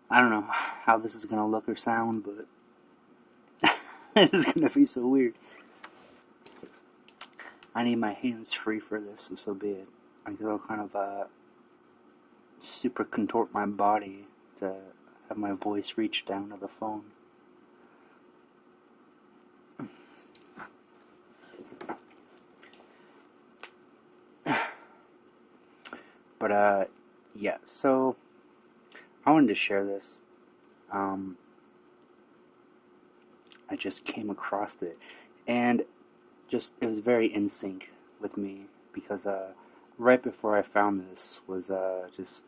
I don't know how this is gonna look or sound, but it's gonna be so weird. I need my hands free for this, so be it. I guess I'll kind of super contort my body to have my voice reach down to the phone. But yeah, so I wanted to share this. I just came across it, and it was very in sync with me because right before I found this was just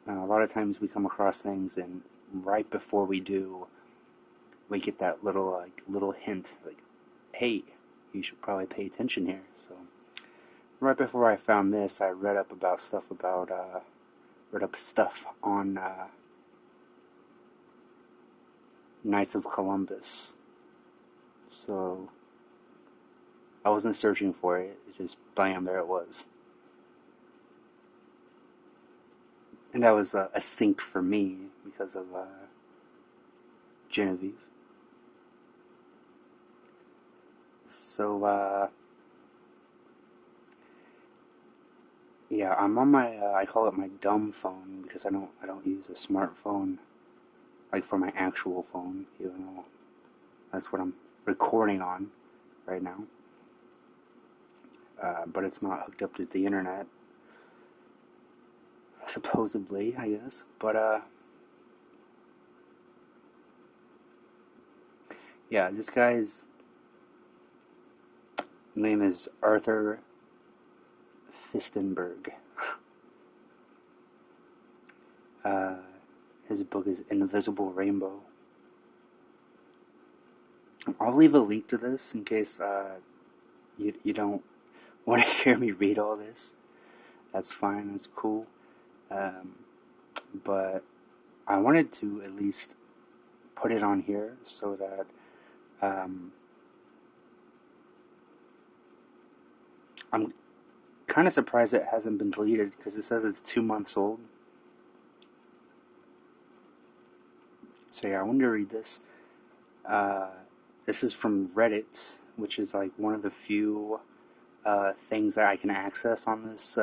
a lot of times we come across things, and right before we do, we get that little hint, like, hey, you should probably pay attention here. So right before I found this, I read up stuff on Knights of Columbus. So I wasn't searching for it, it just bam, there it was. And that was a sync for me because of Genevieve. So yeah, I'm on my I call it my dumb phone because I don't use a smartphone like for my actual phone, even though that's what I'm recording on right now. But it's not hooked up to the internet, supposedly, I guess. But yeah, this guy's name is Arthur Fistenberg. His book is Invisible Rainbow. I'll leave a link to this in case you don't want to hear me read all this. That's fine, that's cool. But I wanted to at least put it on here so that I'm kind of surprised it hasn't been deleted because it says it's 2 months old. So yeah, I wanted to read this. This is from Reddit, which is like one of the few things that I can access on this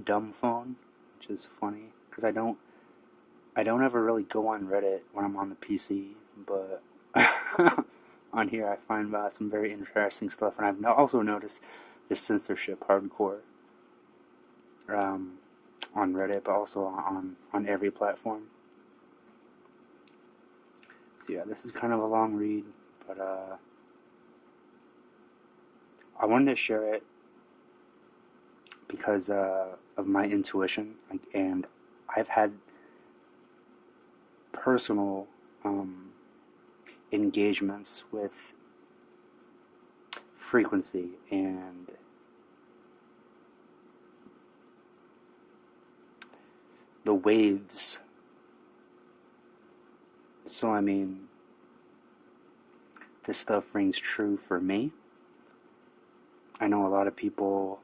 dumb phone, which is funny because I don't ever really go on Reddit when I'm on the PC, but on here I find some very interesting stuff, and I've also noticed the censorship hardcore on Reddit, but also on every platform. So yeah, this is kind of a long read, but I wanted to share it because of my intuition, and I've had personal engagements with frequency and the waves. So I mean, this stuff rings true for me. I know a lot of people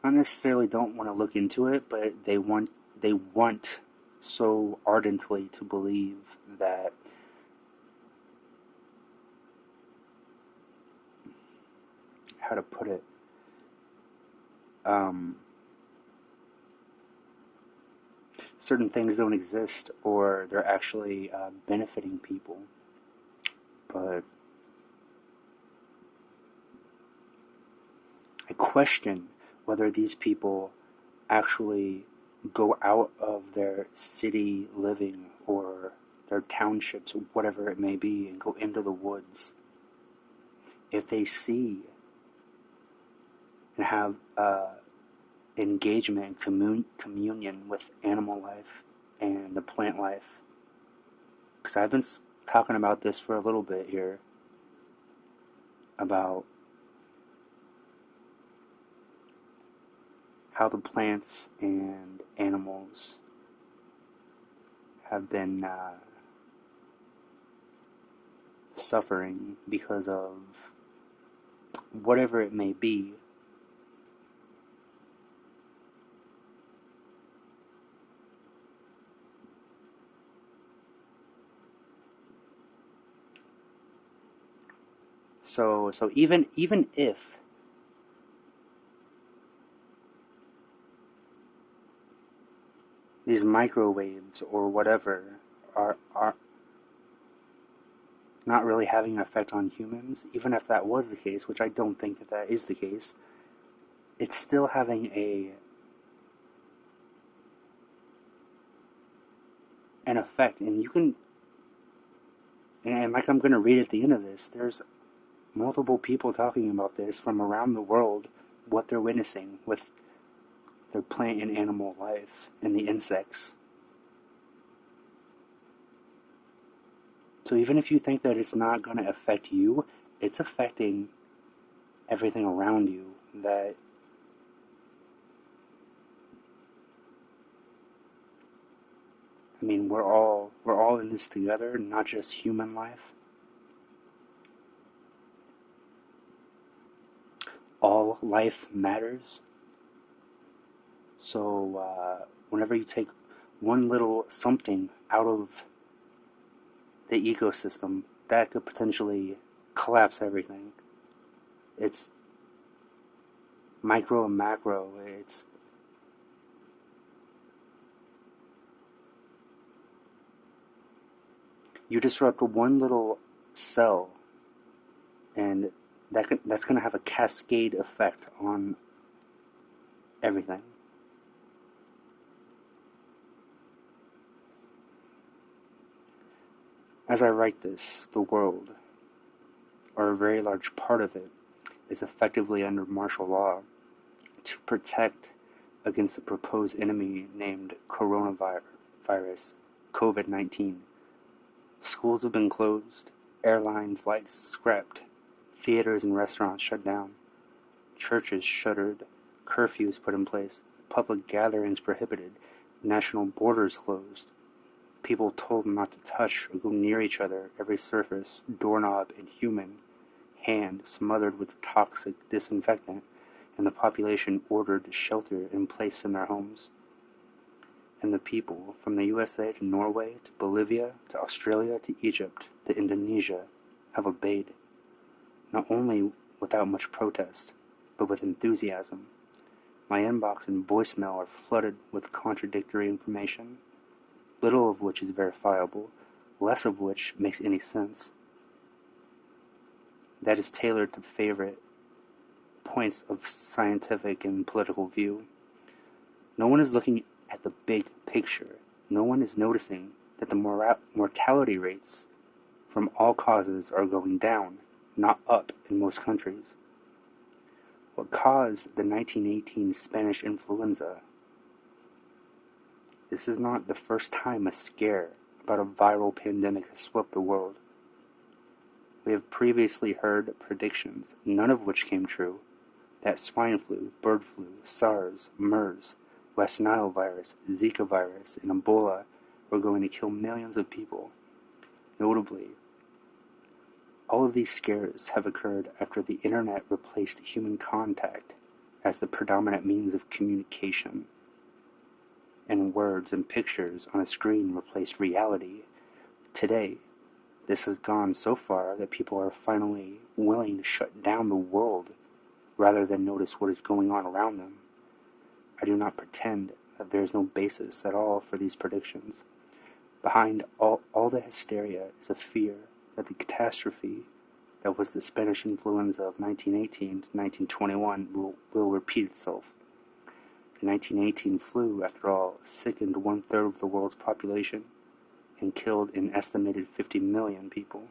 not necessarily don't want to look into it, but they want so ardently to believe that how to put it, certain things don't exist, or they're actually benefiting people. But I question whether these people actually go out of their city living or their townships, whatever it may be, and go into the woods. If they see and have engagement and communion with animal life and the plant life, because I've been talking about this for a little bit here, about how the plants and animals have been suffering because of whatever it may be. So even if these microwaves or whatever are not really having an effect on humans, even if that was the case, which I don't think that that is the case, it's still having an effect. And you can, and like I'm going to read at the end of this, there's multiple people talking about this from around the world, what they're witnessing with their plant and animal life and the insects. So even if you think that it's not going to affect you, it's affecting everything around you. That I mean, we're all in this together, not just human life. All life matters. So whenever you take one little something out of the ecosystem, that could potentially collapse everything. It's micro and macro. It's you disrupt one little cell, and that's going to have a cascade effect on everything. As I write this, the world, or a very large part of it, is effectively under martial law to protect against a proposed enemy named coronavirus, COVID-19. Schools have been closed, airline flights scrapped, theaters and restaurants shut down, churches shuttered, curfews put in place, public gatherings prohibited, national borders closed, people told not to touch or go near each other, every surface, doorknob, and human hand smothered with toxic disinfectant, and the population ordered to shelter in place in their homes. And the people, from the USA to Norway to Bolivia to Australia to Egypt to Indonesia, have obeyed, not only without much protest, but with enthusiasm. My inbox and voicemail are flooded with contradictory information, little of which is verifiable, less of which makes any sense. That is tailored to favorite points of scientific and political view. No one is looking at the big picture. No one is noticing that the mortality rates from all causes are going down, not up in most countries. What caused the 1918 Spanish influenza? This is not the first time a scare about a viral pandemic has swept the world. We have previously heard predictions, none of which came true, that swine flu, bird flu, SARS, MERS, West Nile virus, Zika virus, and Ebola were going to kill millions of people. Notably, all of these scares have occurred after the internet replaced human contact as the predominant means of communication, and words and pictures on a screen replaced reality. Today, this has gone so far that people are finally willing to shut down the world rather than notice what is going on around them. I do not pretend that there is no basis at all for these predictions. Behind all the hysteria is a fear that the catastrophe that was the Spanish influenza of 1918 to 1921 will repeat itself. The 1918 flu, after all, sickened 1/3 of the world's population and killed an estimated 50 million people.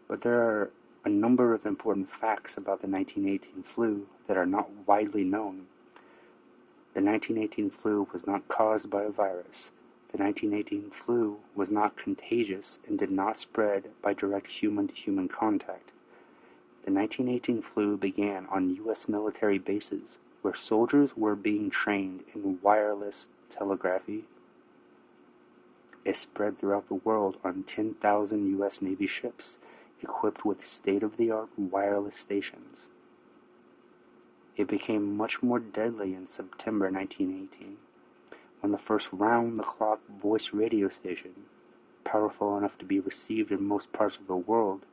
But there are a number of important facts about the 1918 flu that are not widely known. The 1918 flu was not caused by a virus. The 1918 flu was not contagious and did not spread by direct human-to-human contact. The 1918 flu began on U.S. military bases where soldiers were being trained in wireless telegraphy. It spread throughout the world on 10,000 U.S. Navy ships equipped with state-of-the-art wireless stations. It became much more deadly in September 1918, when the first round-the-clock voice radio station, powerful enough to be received in most parts of the world,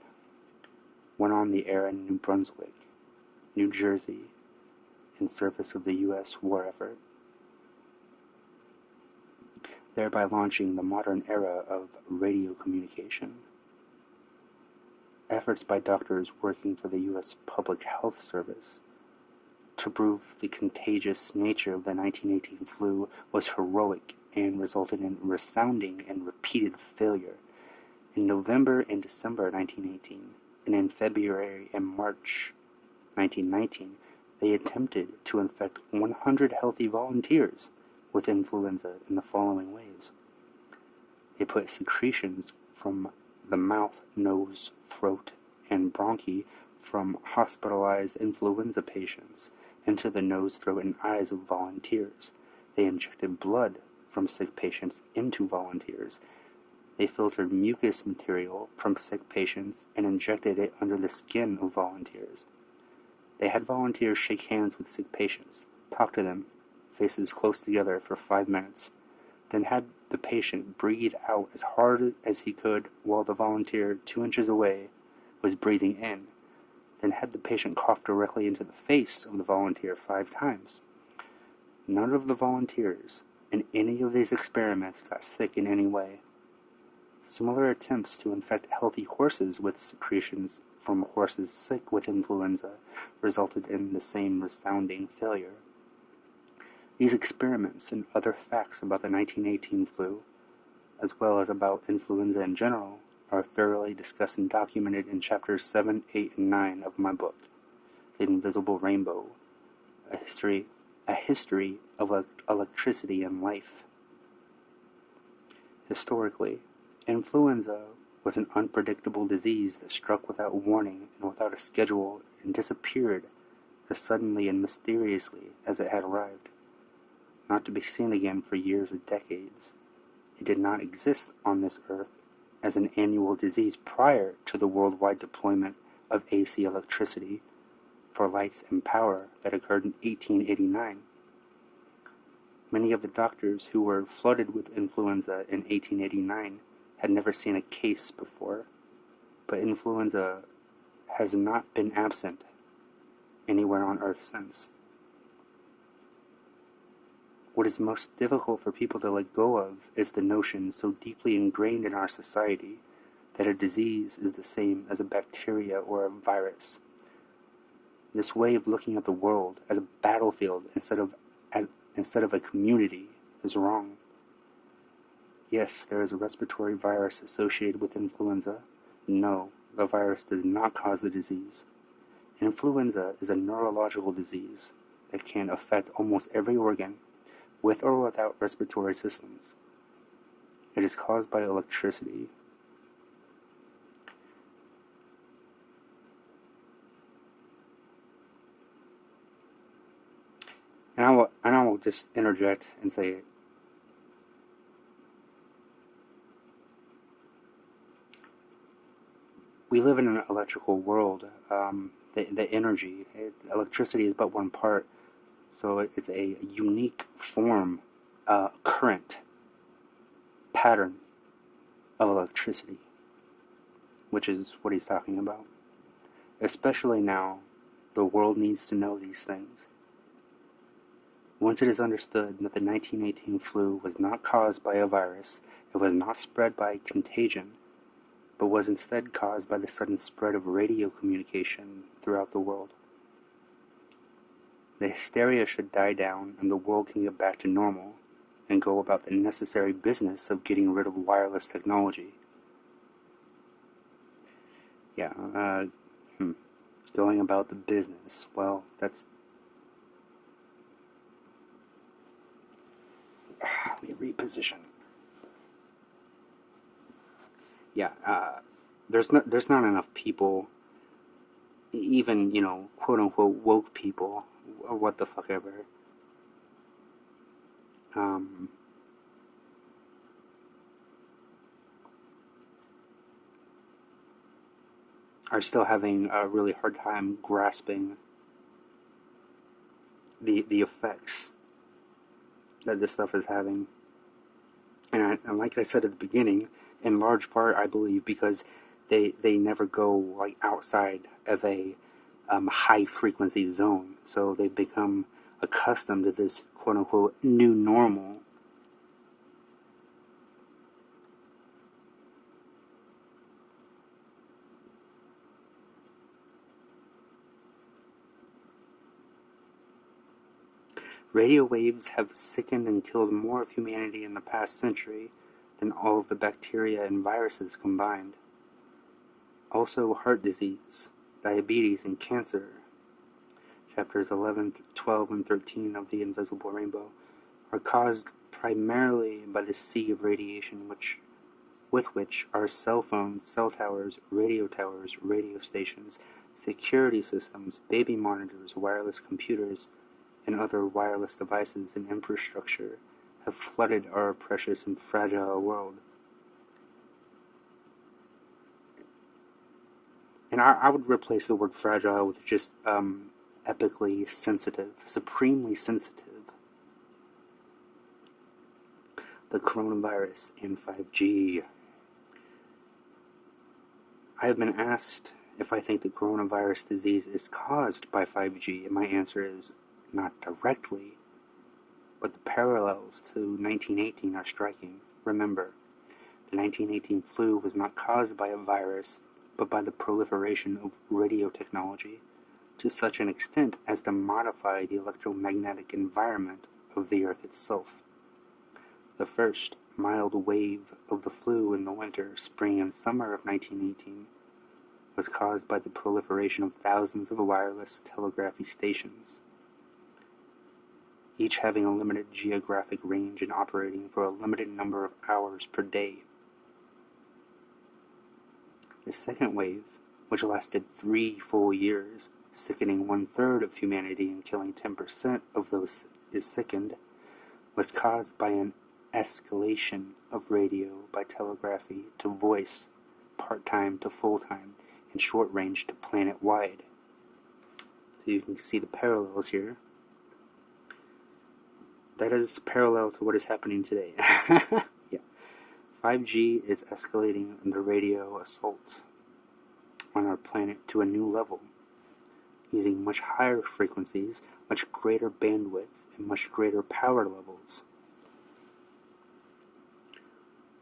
went on the air in New Brunswick, New Jersey, in service of the U.S. war effort, thereby launching the modern era of radio communication. Efforts by doctors working for the U.S. Public Health Service to prove the contagious nature of the 1918 flu was heroic and resulted in resounding and repeated failure. In November and December 1918, and in February and March 1919, they attempted to infect 100 healthy volunteers with influenza in the following ways. They put secretions from the mouth, nose, throat, and bronchi from hospitalized influenza patients into the nose, throat, and eyes of volunteers. They injected blood from sick patients into volunteers. They filtered mucus material from sick patients and injected it under the skin of volunteers. They had volunteers shake hands with sick patients, talk to them, faces close together for 5 minutes, then had the patient breathe out as hard as he could while the volunteer 2 inches away was breathing in, then had the patient cough directly into the face of the volunteer 5 times. None of the volunteers in any of these experiments got sick in any way. Similar attempts to infect healthy horses with secretions from horses sick with influenza resulted in the same resounding failure. These experiments and other facts about the 1918 flu, as well as about influenza in general, are thoroughly discussed and documented in chapters 7, 8, and 9 of my book, The Invisible Rainbow, a history of electricity and life. Historically, influenza was an unpredictable disease that struck without warning and without a schedule and disappeared as suddenly and mysteriously as it had arrived, not to be seen again for years or decades. It did not exist on this earth as an annual disease prior to the worldwide deployment of AC electricity for lights and power that occurred in 1889. Many of the doctors who were flooded with influenza in 1889 had never seen a case before, but influenza has not been absent anywhere on Earth since. What is most difficult for people to let go of is the notion so deeply ingrained in our society that a disease is the same as a bacteria or a virus. This way of looking at the world as a battlefield instead of a community is wrong. Yes, there is a respiratory virus associated with influenza. No, the virus does not cause the disease. Influenza is a neurological disease that can affect almost every organ, with or without respiratory systems. It is caused by electricity. And I will just interject and say, we live in an electrical world. The energy, electricity is but one part, so it's a unique form, current pattern of electricity, which is what he's talking about. Especially now, the world needs to know these things. Once it is understood that the 1918 flu was not caused by a virus, it was not spread by contagion, but was instead caused by the sudden spread of radio communication throughout the world. The hysteria should die down and the world can get back to normal and go about the necessary business of getting rid of wireless technology. Going about the business, well, that's... Let me reposition. There's not enough people, even, quote unquote woke people, or what the fuck ever, are still having a really hard time grasping the effects that this stuff is having. And like I said at the beginning, in large part, I believe, because they never go like outside of a high frequency zone, so they become accustomed to this quote unquote new normal. Radio waves have sickened and killed more of humanity in the past century than all of the bacteria and viruses combined. Also, heart disease, diabetes, and cancer, chapters 11, 12, and 13 of The Invisible Rainbow, are caused primarily by the sea of radiation with which our cell phones, cell towers, radio stations, security systems, baby monitors, wireless computers, and other wireless devices and infrastructure have flooded our precious and fragile world. And I would replace the word fragile with just epically sensitive, supremely sensitive. The coronavirus and 5G. I have been asked if I think the coronavirus disease is caused by 5G, and my answer is not directly, but the parallels to 1918 are striking. Remember, the 1918 flu was not caused by a virus, but by the proliferation of radio technology to such an extent as to modify the electromagnetic environment of the Earth itself. The first mild wave of the flu in the winter, spring, and summer of 1918 was caused by the proliferation of thousands of wireless telegraphy stations, each having a limited geographic range and operating for a limited number of hours per day. The second wave, which lasted 3 full years, sickening 1/3 of humanity and killing 10% of those is sickened, was caused by an escalation of radio by telegraphy to voice, part-time to full-time, and short-range to planet-wide. So you can see the parallels here. That is parallel to what is happening today. Yeah. 5G is escalating the radio assault on our planet to a new level, using much higher frequencies, much greater bandwidth, and much greater power levels.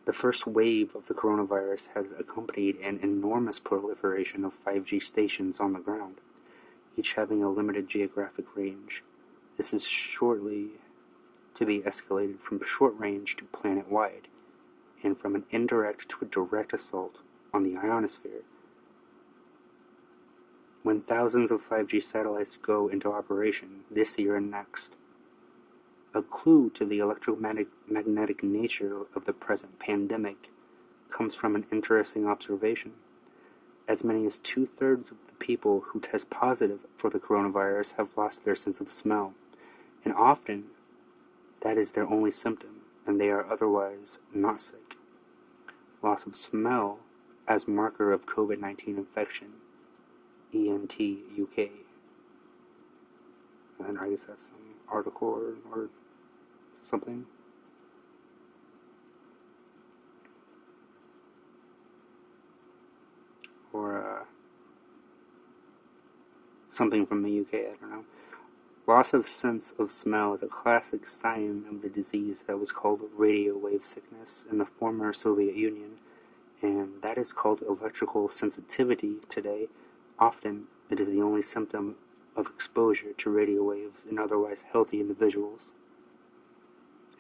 The first wave of the coronavirus has accompanied an enormous proliferation of 5G stations on the ground, each having a limited geographic range. This is shortly to be escalated from short range to planet-wide, and from an indirect to a direct assault on the ionosphere. When thousands of 5G satellites go into operation this year and next, a clue to the electromagnetic nature of the present pandemic comes from an interesting observation. As many as 2/3 of the people who test positive for the coronavirus have lost their sense of smell, and often that is their only symptom, and they are otherwise not sick. Loss of smell as marker of COVID-19 infection, ENT UK. And I guess that's some article or something. Or something from the UK, I don't know. Loss of sense of smell is a classic sign of the disease that was called radio wave sickness in the former Soviet Union, and that is called electrical sensitivity today. Often, it is the only symptom of exposure to radio waves in otherwise healthy individuals.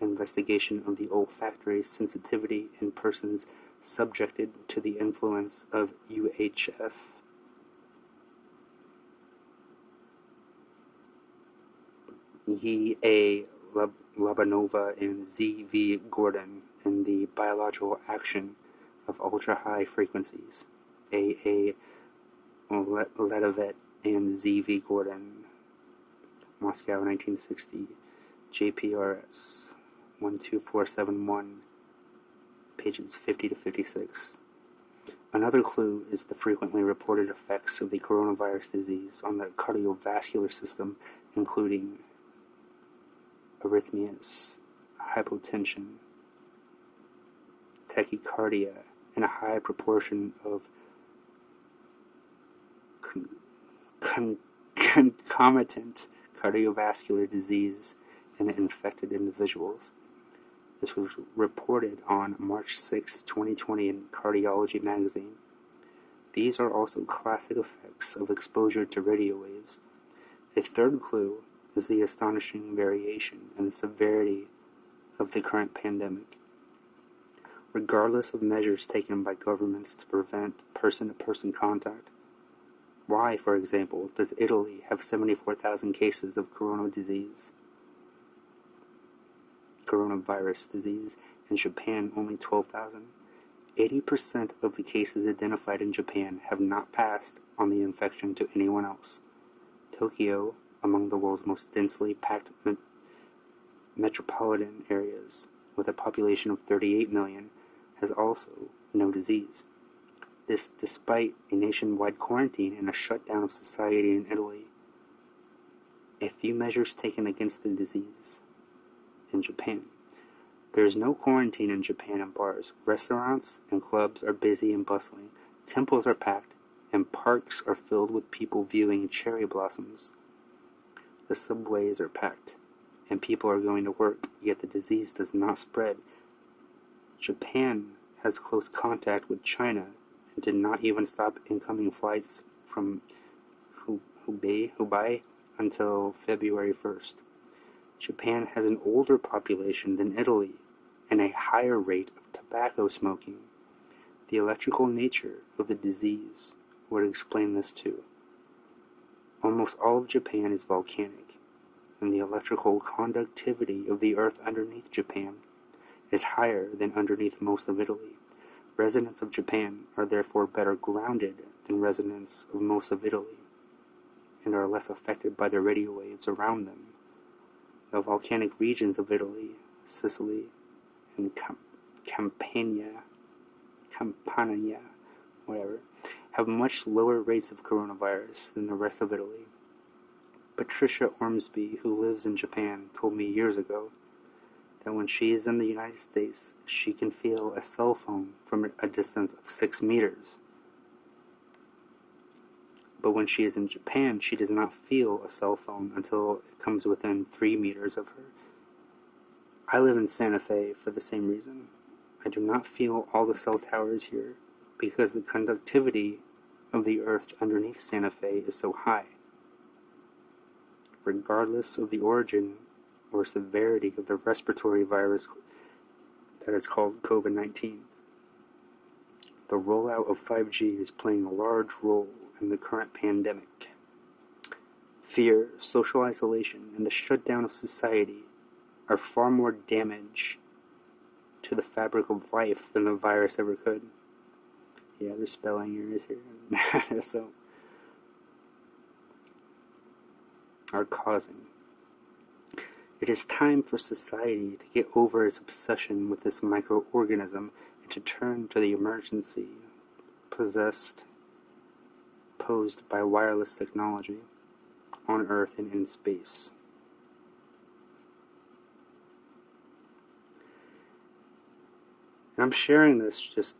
Investigation of the olfactory sensitivity in persons subjected to the influence of UHF E.A. Labanova and Z.V. Gordon in the biological action of ultra-high frequencies, A.A. Ledovet and Z.V. Gordon, Moscow, 1960, JPRS 12471, pages 50 to 56. Another clue is the frequently reported effects of the coronavirus disease on the cardiovascular system, including arrhythmias, hypotension, tachycardia, and a high proportion of concomitant cardiovascular disease in infected individuals. This was reported on March 6, 2020 in Cardiology magazine. These are also classic effects of exposure to radio waves. A third clue is the astonishing variation in the severity of the current pandemic. Regardless of measures taken by governments to prevent person-to-person contact, why, for example, does Italy have 74,000 cases of coronavirus disease, and Japan only 12,000? 80% of the cases identified in Japan have not passed on the infection to anyone else. Tokyo, among the world's most densely packed metropolitan areas, with a population of 38 million, has also no disease. This despite a nationwide quarantine and a shutdown of society in Italy. A few measures taken against the disease in Japan. There is no quarantine in Japan and bars. Restaurants and clubs are busy and bustling. Temples are packed, and parks are filled with people viewing cherry blossoms. The subways are packed, and people are going to work, yet the disease does not spread. Japan has close contact with China and did not even stop incoming flights from Hubei until February 1st. Japan has an older population than Italy and a higher rate of tobacco smoking. The electrical nature of the disease would explain this too. Almost all of Japan is volcanic, and the electrical conductivity of the earth underneath Japan is higher than underneath most of Italy. Residents of Japan are therefore better grounded than residents of most of Italy, and are less affected by the radio waves around them. The volcanic regions of Italy, Sicily, and Campania, have much lower rates of coronavirus than the rest of Italy. Patricia Ormsby, who lives in Japan, told me years ago that when she is in the United States, she can feel a cell phone from a distance of 6 meters. But when she is in Japan, she does not feel a cell phone until it comes within 3 meters of her. I live in Santa Fe for the same reason. I do not feel all the cell towers here because the conductivity of the earth underneath Santa Fe is so high. Regardless of the origin or severity of the respiratory virus that is called COVID-19, the rollout of 5G is playing a large role in the current pandemic. Fear, social isolation, and the shutdown of society are far more damage to the fabric of life than the virus ever could. Yeah, they're spelling errors here. So, are causing. It is time for society to get over its obsession with this microorganism and to turn to the emergency posed by wireless technology on Earth and in space. And I'm sharing this just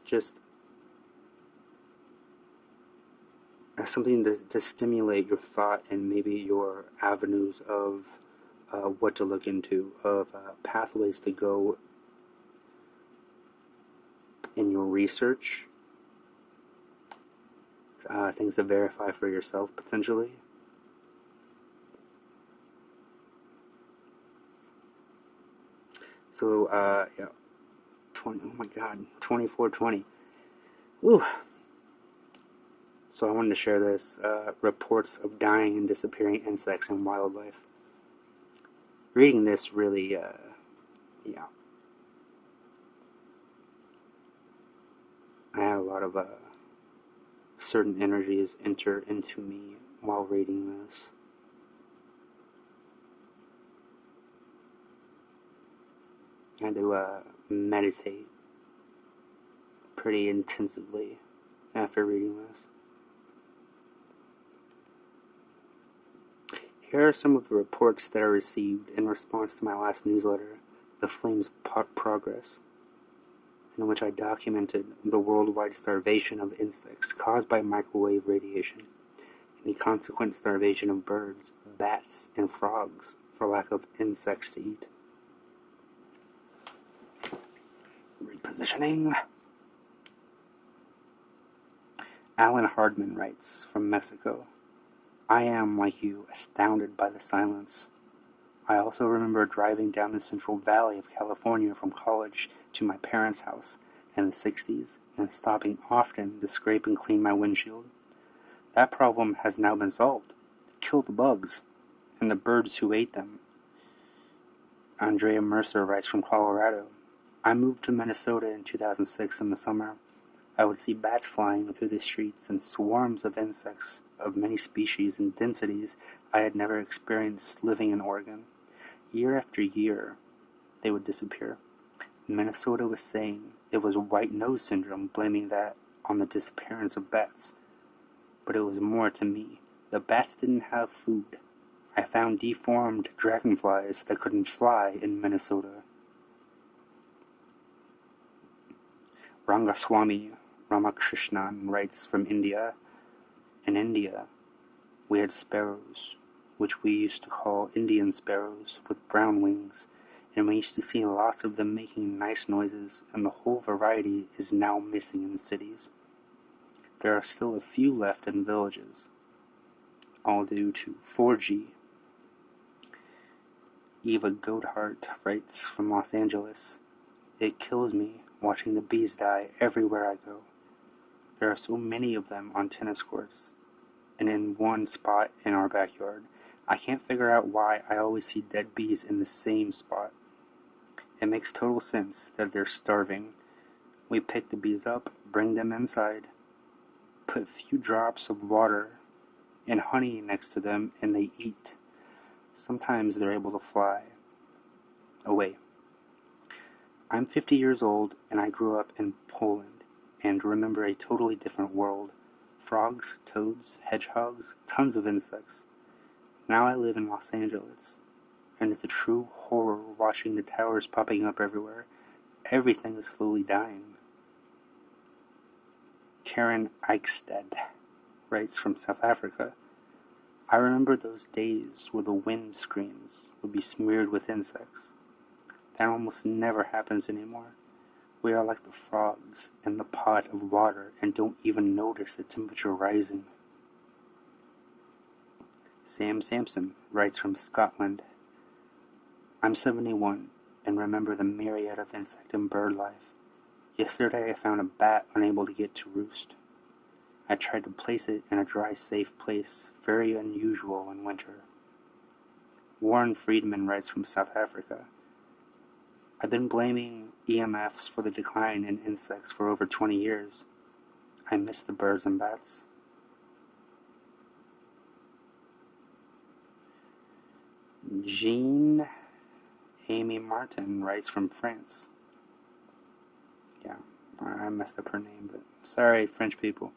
as something to stimulate your thought and maybe your avenues of what to look into, of pathways to go in your research, things to verify for yourself potentially. So, 2420. Ooh. So I wanted to share this, reports of dying and disappearing insects and wildlife. Reading this really, I had a lot of certain energies enter into me while reading this. I had to meditate pretty intensively after reading this. Here are some of the reports that I received in response to my last newsletter, The Flames of Progress, in which I documented the worldwide starvation of insects caused by microwave radiation. the consequent starvation of birds, bats, and frogs for lack of insects to eat. Repositioning. Alan Hardman writes from Mexico, I am, like you, astounded by the silence. I also remember driving down the Central Valley of California from college to my parents' house in the 60s and stopping often to scrape and clean my windshield. That problem has now been solved. Kill the bugs and the birds who ate them. Andrea Mercer writes from Colorado, I moved to Minnesota in 2006 in the summer. I would see bats flying through the streets and swarms of insects of many species and densities I had never experienced living in Oregon. Year after year, they would disappear. Minnesota was saying it was white nose syndrome, blaming that on the disappearance of bats. But it was more to me. The bats didn't have food. I found deformed dragonflies that couldn't fly in Minnesota. Rangaswamy Ramakrishnan writes from India, in India, we had sparrows, which we used to call Indian sparrows, with brown wings, and we used to see lots of them making nice noises, and the whole variety is now missing in cities. There are still a few left in villages, all due to 4G. Eva Goathart writes from Los Angeles, it kills me watching the bees die everywhere I go. There are so many of them on tennis courts, and in one spot in our backyard. I can't figure out why I always see dead bees in the same spot. It makes total sense that they're starving. We pick the bees up, bring them inside, put a few drops of water and honey next to them, and they eat. Sometimes they're able to fly away. I'm 50 years old, and I grew up in Poland and remember a totally different world. Frogs, toads, hedgehogs, tons of insects. Now I live in Los Angeles, and it's a true horror watching the towers popping up everywhere. Everything is slowly dying. Karen Eichstead writes from South Africa, I remember those days where the wind screens would be smeared with insects. That almost never happens anymore. We are like the frogs in the pot of water and don't even notice the temperature rising. Sam Sampson writes from Scotland, I'm 71 and remember the myriad of insect and bird life. Yesterday I found a bat unable to get to roost. I tried to place it in a dry, safe place, very unusual in winter. Warren Friedman writes from South Africa, I've been blaming EMFs for the decline in insects for over 20 years. I miss the birds and bats. Jean Amy Martin writes from France. Yeah, I messed up her name, but sorry, French people.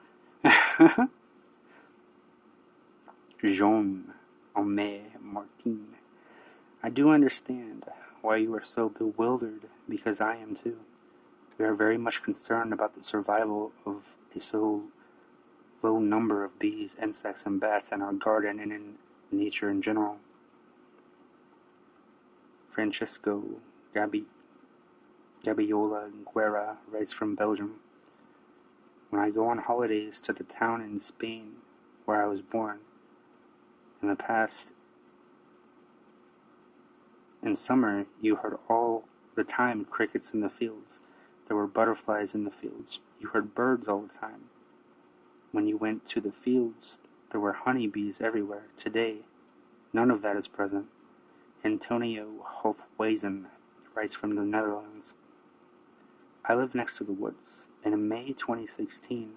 Jean Amy Martin. I do understand why you are so bewildered, because I am too. We are very much concerned about the survival of a so low number of bees, insects, and bats in our garden and in nature in general. Francisco Gabiola Guerra writes from Belgium, when I go on holidays to the town in Spain where I was born, in summer, you heard all the time crickets in the fields. There were butterflies in the fields. You heard birds all the time. When you went to the fields, there were honeybees everywhere. Today, none of that is present. Antonio Holthweisen writes from the Netherlands, I live next to the woods, and in May 2016,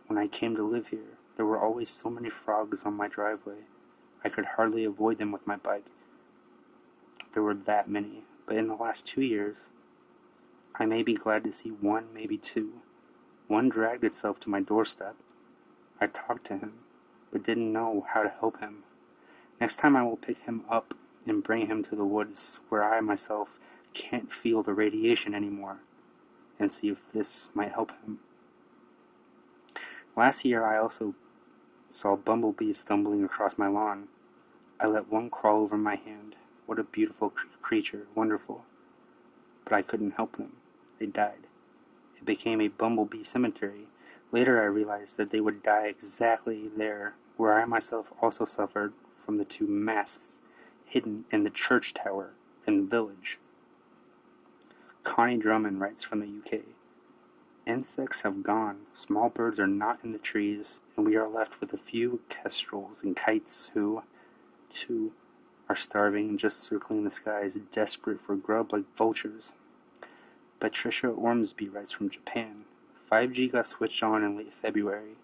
when I came to live here, there were always so many frogs on my driveway. I could hardly avoid them with my bike. There were that many, but in the last 2 years, I may be glad to see one, maybe two. One dragged itself to my doorstep. I talked to him, but didn't know how to help him. Next time I will pick him up and bring him to the woods where I myself can't feel the radiation anymore, and see if this might help him. Last year I also Saw bumblebees stumbling across my lawn. I let one crawl over my hand. What a beautiful creature, wonderful. But I couldn't help them. They died. It became a bumblebee cemetery. Later I realized that they would die exactly there, where I myself also suffered from the two masts hidden in the church tower in the village. Connie Drummond writes from the UK. Insects have gone, small birds are not in the trees, and we are left with a few kestrels and kites who, too, are starving and just circling the skies, desperate for grub like vultures. Patricia Ormsby writes from Japan. 5G got switched on in late February.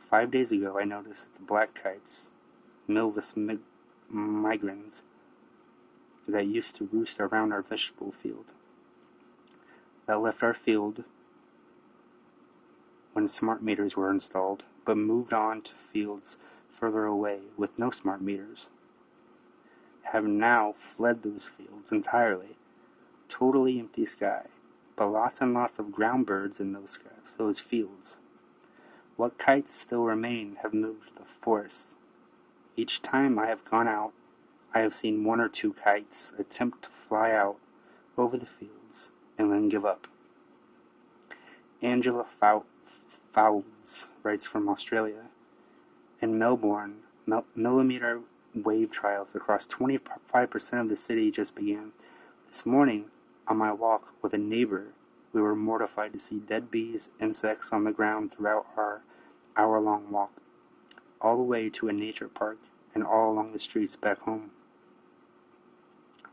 5 days ago I noticed that the black kites, Milvus migrans, that used to roost around our vegetable field, that left our field when smart meters were installed, but moved on to fields further away with no smart meters, have now fled those fields entirely. Totally empty sky, but lots and lots of ground birds in those fields. What kites still remain have moved to the forests. Each time I have gone out, I have seen one or two kites attempt to fly out over the fields and then give up. Angela Fowles writes from Australia. In Melbourne, millimeter wave trials across 25% of the city just began. This morning, on my walk with a neighbor, we were mortified to see dead bees, insects on the ground throughout our hour-long walk, all the way to a nature park and all along the streets back home.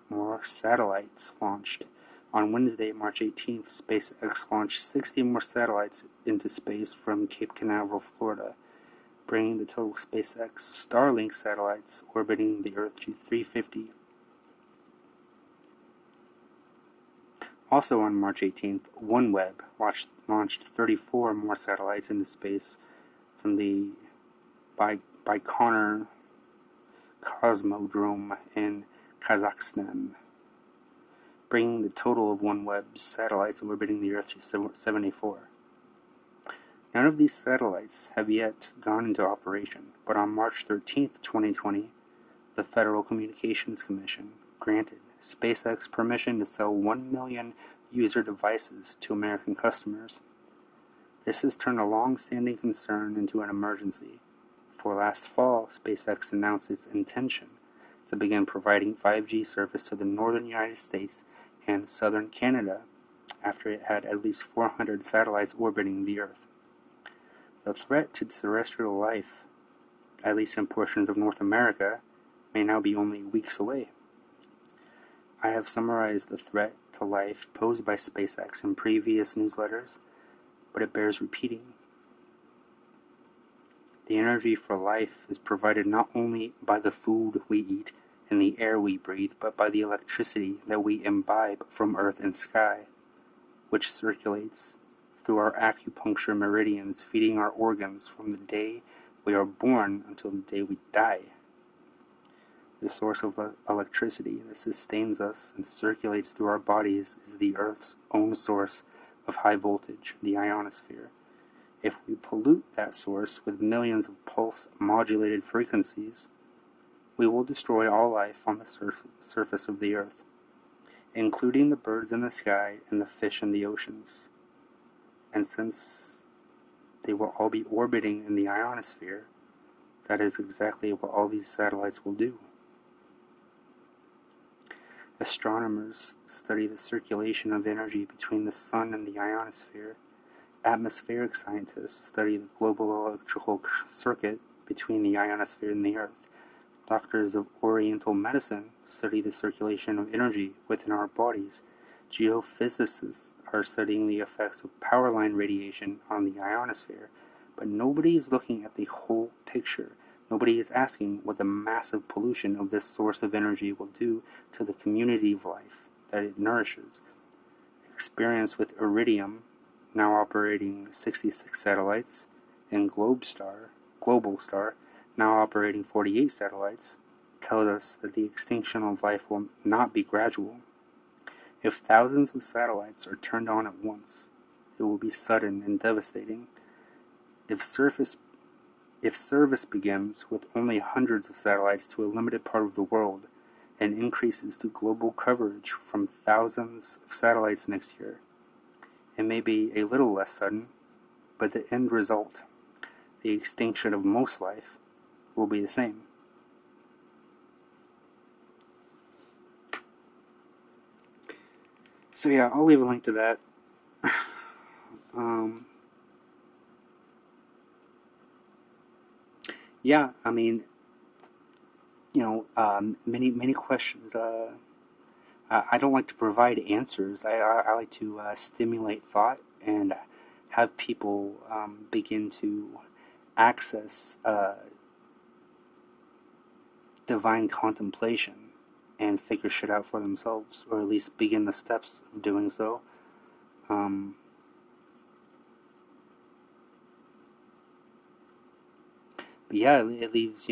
More satellites launched. On Wednesday, March 18th, SpaceX launched 60 more satellites into space from Cape Canaveral, Florida, bringing the total SpaceX Starlink satellites orbiting the Earth to 350. Also on March 18th, OneWeb launched 34 more satellites into space from the Baikonur Cosmodrome in Kazakhstan, bringing the total of OneWeb's satellites orbiting the Earth to 74. None of these satellites have yet gone into operation, but on March 13th, 2020, the Federal Communications Commission granted SpaceX permission to sell 1 million user devices to American customers. This has turned a long-standing concern into an emergency, for last fall, SpaceX announced its intention to begin providing 5G service to the northern United States and southern Canada after it had at least 400 satellites orbiting the Earth. The threat to terrestrial life, at least in portions of North America, may now be only weeks away. I have summarized the threat to life posed by SpaceX in previous newsletters, but it bears repeating. The energy for life is provided not only by the food we eat and the air we breathe, but by the electricity that we imbibe from earth and sky, which circulates through our acupuncture meridians, feeding our organs from the day we are born until the day we die. The source of electricity that sustains us and circulates through our bodies is the Earth's own source of high voltage, the ionosphere. If we pollute that source with millions of pulse-modulated frequencies, we will destroy all life on the surface of the Earth, including the birds in the sky and the fish in the oceans. And since they will all be orbiting in the ionosphere, that is exactly what all these satellites will do. Astronomers study the circulation of energy between the sun and the ionosphere. Atmospheric scientists study the global electrical circuit between the ionosphere and the Earth. Doctors of Oriental medicine study the circulation of energy within our bodies. Geophysicists are studying the effects of power line radiation on the ionosphere. But nobody is looking at the whole picture. Nobody is asking what the massive pollution of this source of energy will do to the community of life that it nourishes. Experience with Iridium, now operating 66 satellites, and Globalstar, now operating 48 satellites, tells us that the extinction of life will not be gradual. If thousands of satellites are turned on at once, it will be sudden and devastating. If surface If service begins with only hundreds of satellites to a limited part of the world and increases to global coverage from thousands of satellites next year, it may be a little less sudden, but the end result, the extinction of most life, will be the same. So yeah, I'll leave a link to that. Yeah, I mean, many questions. I don't like to provide answers. I like to stimulate thought and have people begin to access divine contemplation and figure shit out for themselves, or at least begin the steps of doing so. But yeah, it leaves,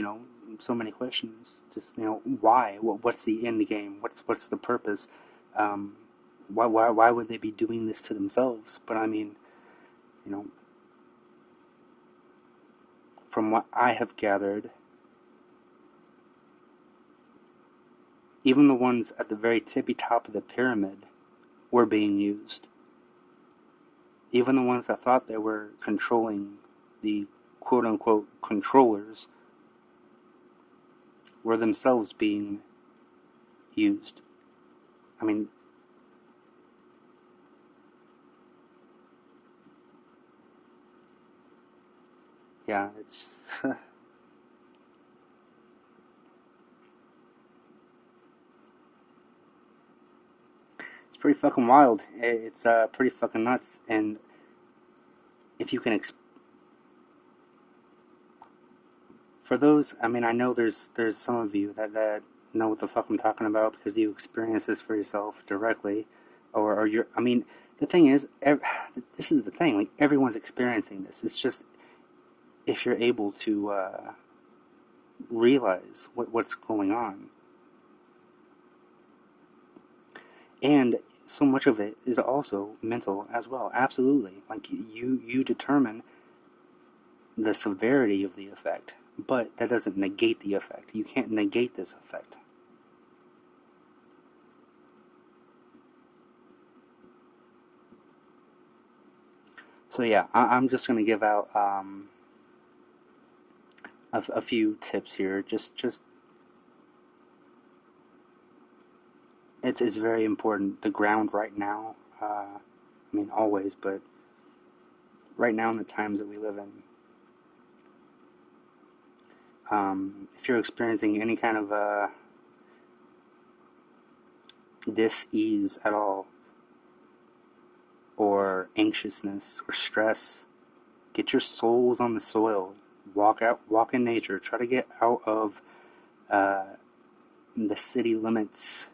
so many questions. Just, why? What's the end game? What's the purpose? Why would they be doing this to themselves? But I mean, from what I have gathered, even the ones at the very tippy top of the pyramid were being used. Even the ones that thought they were controlling the quote-unquote controllers were themselves being used. I mean, yeah, it's it's pretty fucking wild. It's pretty fucking nuts. And if you can for those, I mean, I know there's some of you that know what the fuck I'm talking about because you experience this for yourself directly, or you're. I mean, the thing is, this is the thing. Like, everyone's experiencing this. It's just if you're able to realize what's going on, and so much of it is also mental as well. Absolutely, like you determine the severity of the effect. But that doesn't negate the effect. You can't negate this effect. So yeah, I'm just going to give out a few tips here. Just it's very important. The ground right now. I mean, always, but right now in the times that we live in. If you're experiencing any kind of dis-ease at all, or anxiousness, or stress, get your souls on the soil. Walk in nature. Try to get out of the city limits.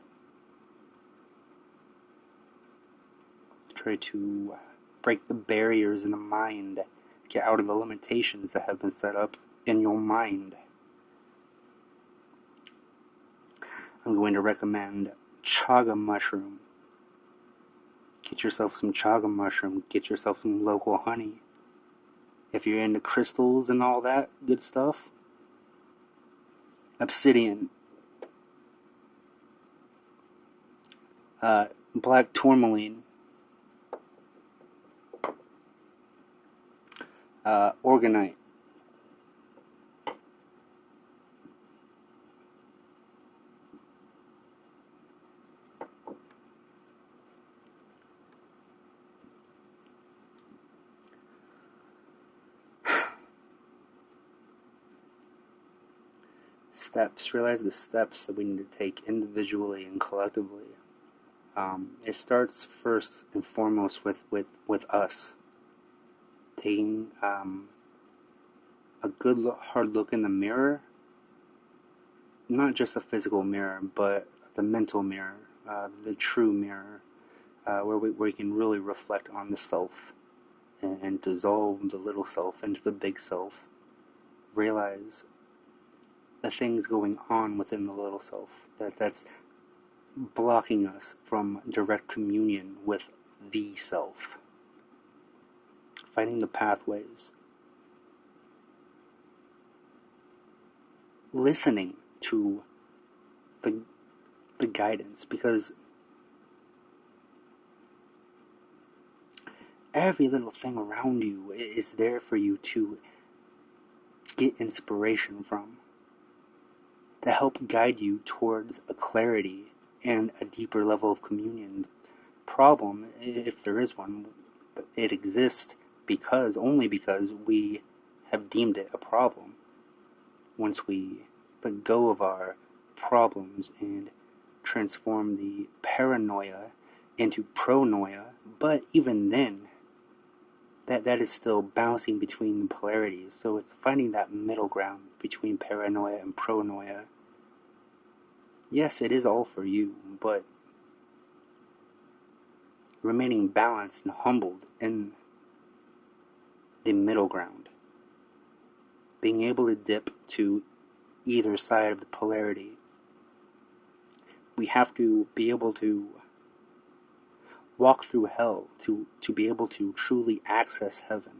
Try to break the barriers in the mind. Get out of the limitations that have been set up in your mind. I'm going to recommend chaga mushroom. Get yourself some chaga mushroom. Get yourself some local honey. If you're into crystals and all that good stuff, obsidian, black tourmaline, organite. Steps. Realize the steps that we need to take individually and collectively. It starts first and foremost with us taking a good hard look in the mirror, not just a physical mirror, but the mental mirror, the true mirror, where we can really reflect on the self and dissolve the little self into the big self. Realize the things going on within the little self that's blocking us from direct communion with the self. Finding the pathways. listening to the guidance, because every little thing around you is there for you to get inspiration from, to help guide you towards a clarity and a deeper level of communion. Problem, if there is one, it exists only because we have deemed it a problem. Once we let go of our problems and transform the paranoia into pronoia, but even then, that is still bouncing between the polarities. So it's finding that middle ground between paranoia and pronoia. Yes, it is all for you, but remaining balanced and humbled in the middle ground. Being able to dip to either side of the polarity. We have to be able to walk through hell to be able to truly access heaven.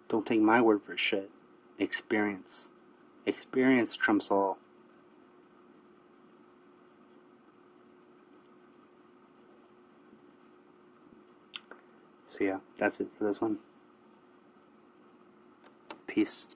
Don't take my word for shit. Experience. Experience trumps all. So yeah, that's it for this one. Peace.